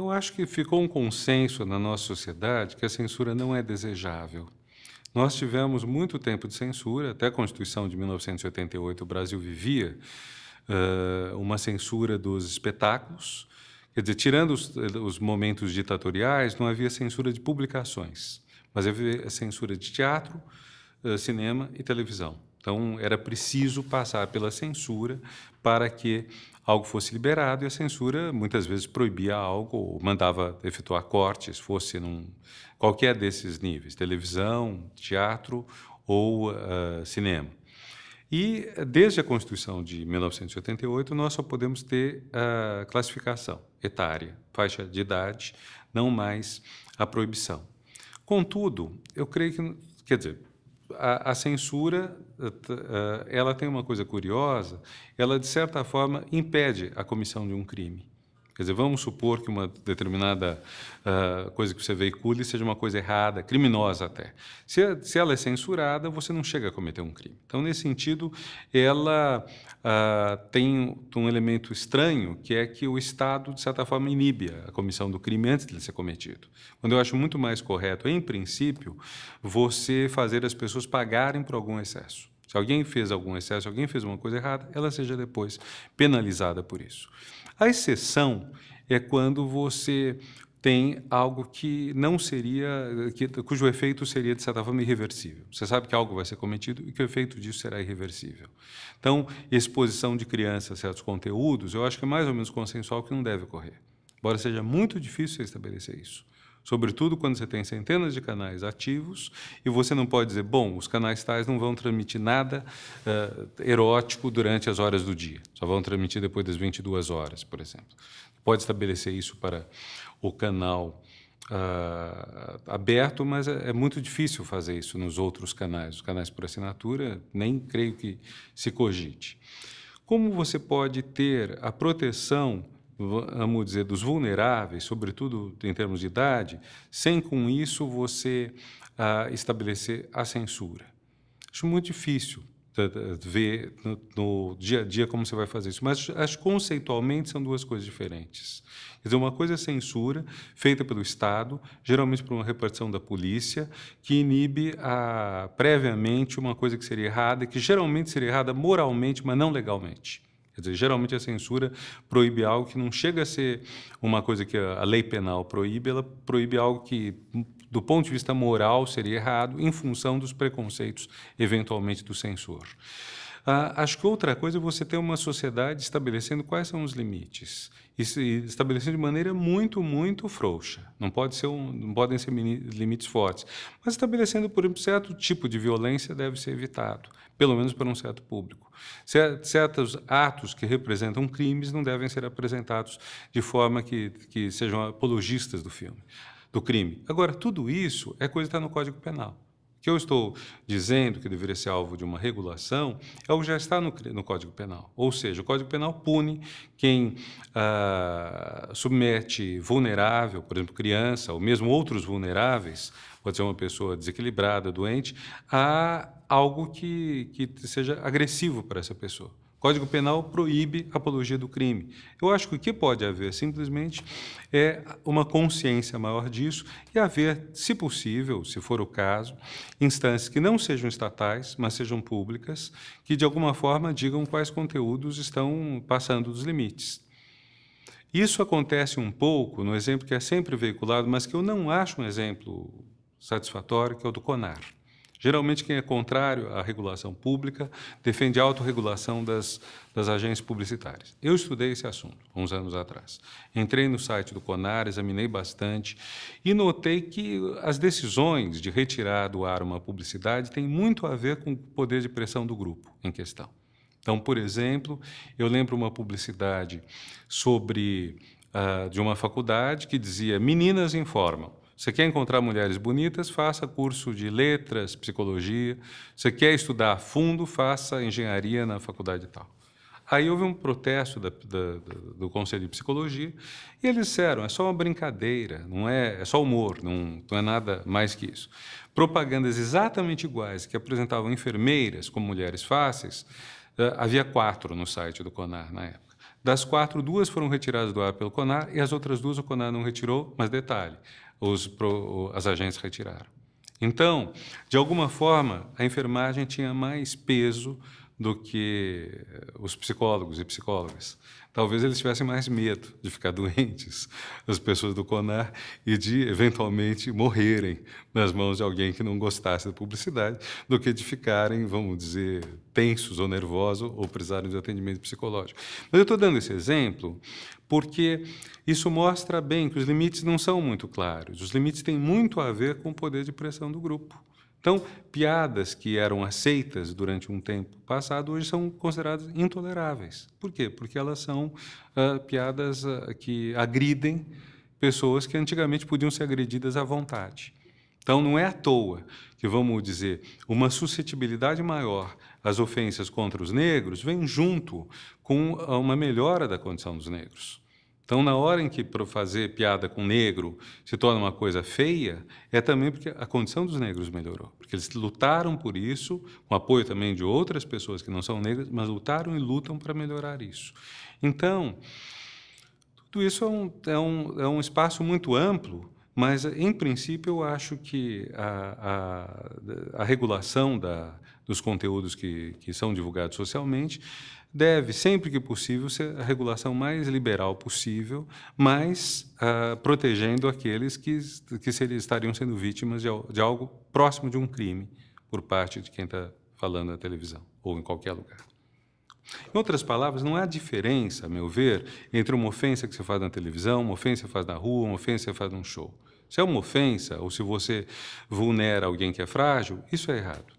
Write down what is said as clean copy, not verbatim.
eu acho que ficou um consenso na nossa sociedade que a censura não é desejável. Nós tivemos muito tempo de censura, até a Constituição de 1988 o Brasil vivia uma censura dos espetáculos, quer dizer, tirando os momentos ditatoriais, não havia censura de publicações, mas havia censura de teatro, cinema e televisão. Então, era preciso passar pela censura para que algo fosse liberado, e a censura muitas vezes proibia algo ou mandava efetuar cortes, fosse num qualquer desses níveis, televisão, teatro ou cinema. E, desde a Constituição de 1988, nós só podemos ter a classificação etária, faixa de idade, não mais a proibição. Contudo, eu creio que, quer dizer, a censura, ela tem uma coisa curiosa, ela, de certa forma, impede a comissão de um crime. Quer dizer, vamos supor que uma determinada coisa que você veicule seja uma coisa errada, criminosa até. Se ela é censurada, você não chega a cometer um crime. Então, nesse sentido, ela tem um elemento estranho, que é que o Estado, de certa forma, inibe a comissão do crime antes de ele ser cometido. Quando eu acho muito mais correto, em princípio, você fazer as pessoas pagarem por algum excesso. Se alguém fez algum excesso, alguém fez uma coisa errada, ela seja depois penalizada por isso. A exceção é quando você tem algo que não seria, cujo efeito seria, de certa forma, irreversível. Você sabe que algo vai ser cometido e que o efeito disso será irreversível. Então, exposição de crianças a certos conteúdos, eu acho que é mais ou menos consensual que não deve ocorrer. Embora seja muito difícil estabelecer isso. Sobretudo quando você tem centenas de canais ativos e você não pode dizer, bom, os canais tais não vão transmitir nada erótico durante as horas do dia, só vão transmitir depois das 22 horas, por exemplo. Pode estabelecer isso para o canal aberto, mas é muito difícil fazer isso nos outros canais. Os canais por assinatura, nem creio que se cogite. Como você pode ter a proteção, vamos dizer, dos vulneráveis, sobretudo em termos de idade, sem com isso você estabelecer a censura? Acho muito difícil ver no dia a dia como você vai fazer isso, mas acho que conceitualmente são duas coisas diferentes. Quer dizer, uma coisa é censura feita pelo Estado, geralmente por uma repartição da polícia, que inibe previamente uma coisa que seria errada, que geralmente seria errada moralmente, mas não legalmente. Quer dizer, geralmente a censura proíbe algo que não chega a ser uma coisa que a lei penal proíbe, ela proíbe algo que, do ponto de vista moral, seria errado, em função dos preconceitos, eventualmente, do censor. Acho que outra coisa é você ter uma sociedade estabelecendo quais são os limites, e estabelecendo de maneira muito, muito frouxa. Não podem ser limites fortes, mas estabelecendo, por exemplo, certo tipo de violência deve ser evitado, pelo menos para um certo público. Certos atos que representam crimes não devem ser apresentados de forma que sejam apologistas do crime. Agora, tudo isso é coisa que está no Código Penal. O que eu estou dizendo que deveria ser alvo de uma regulação é o que já está no Código Penal. Ou seja, o Código Penal pune quem submete vulnerável, por exemplo, criança, ou mesmo outros vulneráveis, pode ser uma pessoa desequilibrada, doente, a algo que seja agressivo para essa pessoa. O Código Penal proíbe a apologia do crime. Eu acho que o que pode haver, simplesmente, é uma consciência maior disso e haver, se possível, se for o caso, instâncias que não sejam estatais, mas sejam públicas, que, de alguma forma, digam quais conteúdos estão passando dos limites. Isso acontece um pouco no exemplo que é sempre veiculado, mas que eu não acho um exemplo satisfatório, que é o do CONAR. Geralmente, quem é contrário à regulação pública defende a autorregulação das agências publicitárias. Eu estudei esse assunto uns anos atrás. Entrei no site do CONAR, examinei bastante e notei que as decisões de retirar do ar uma publicidade têm muito a ver com o poder de pressão do grupo em questão. Então, por exemplo, eu lembro uma publicidade de uma faculdade que dizia: meninas informam. Você quer encontrar mulheres bonitas? Faça curso de letras, psicologia. Você quer estudar a fundo? Faça engenharia na faculdade tal. Aí houve um protesto do Conselho de Psicologia e eles disseram: é só uma brincadeira, é só humor, não é nada mais que isso. Propagandas exatamente iguais que apresentavam enfermeiras como mulheres fáceis, havia 4 no site do CONAR na época. Das 4, 2 foram retiradas do ar pelo CONAR e as outras 2 o CONAR não retirou, mas detalhe, as agências retiraram. Então, de alguma forma, a enfermagem tinha mais peso do que os psicólogos e psicólogas. Talvez eles tivessem mais medo de ficar doentes, as pessoas do CONAR, e de, eventualmente, morrerem nas mãos de alguém que não gostasse da publicidade, do que de ficarem, vamos dizer, tensos ou nervosos ou precisarem de atendimento psicológico. Mas eu estou dando esse exemplo porque isso mostra bem que os limites não são muito claros. Os limites têm muito a ver com o poder de pressão do grupo. Então, piadas que eram aceitas durante um tempo passado hoje são consideradas intoleráveis. Por quê? Porque elas são piadas que agridem pessoas que antigamente podiam ser agredidas à vontade. Então, não é à toa que, vamos dizer, uma suscetibilidade maior às ofensas contra os negros vem junto com uma melhora da condição dos negros. Então, na hora em que fazer piada com negro se torna uma coisa feia, é também porque a condição dos negros melhorou. Porque eles lutaram por isso, com apoio também de outras pessoas que não são negras, mas lutaram e lutam para melhorar isso. Então, tudo isso é um espaço muito amplo, mas, em princípio, eu acho que a regulação dos conteúdos que são divulgados socialmente deve, sempre que possível, ser a regulação mais liberal possível, mas protegendo aqueles que estariam sendo vítimas de algo próximo de um crime por parte de quem está falando na televisão ou em qualquer lugar. Em outras palavras, não há diferença, a meu ver, entre uma ofensa que você faz na televisão, uma ofensa que você faz na rua, uma ofensa que você faz num show. Se é uma ofensa, ou se você vulnera alguém que é frágil, isso é errado.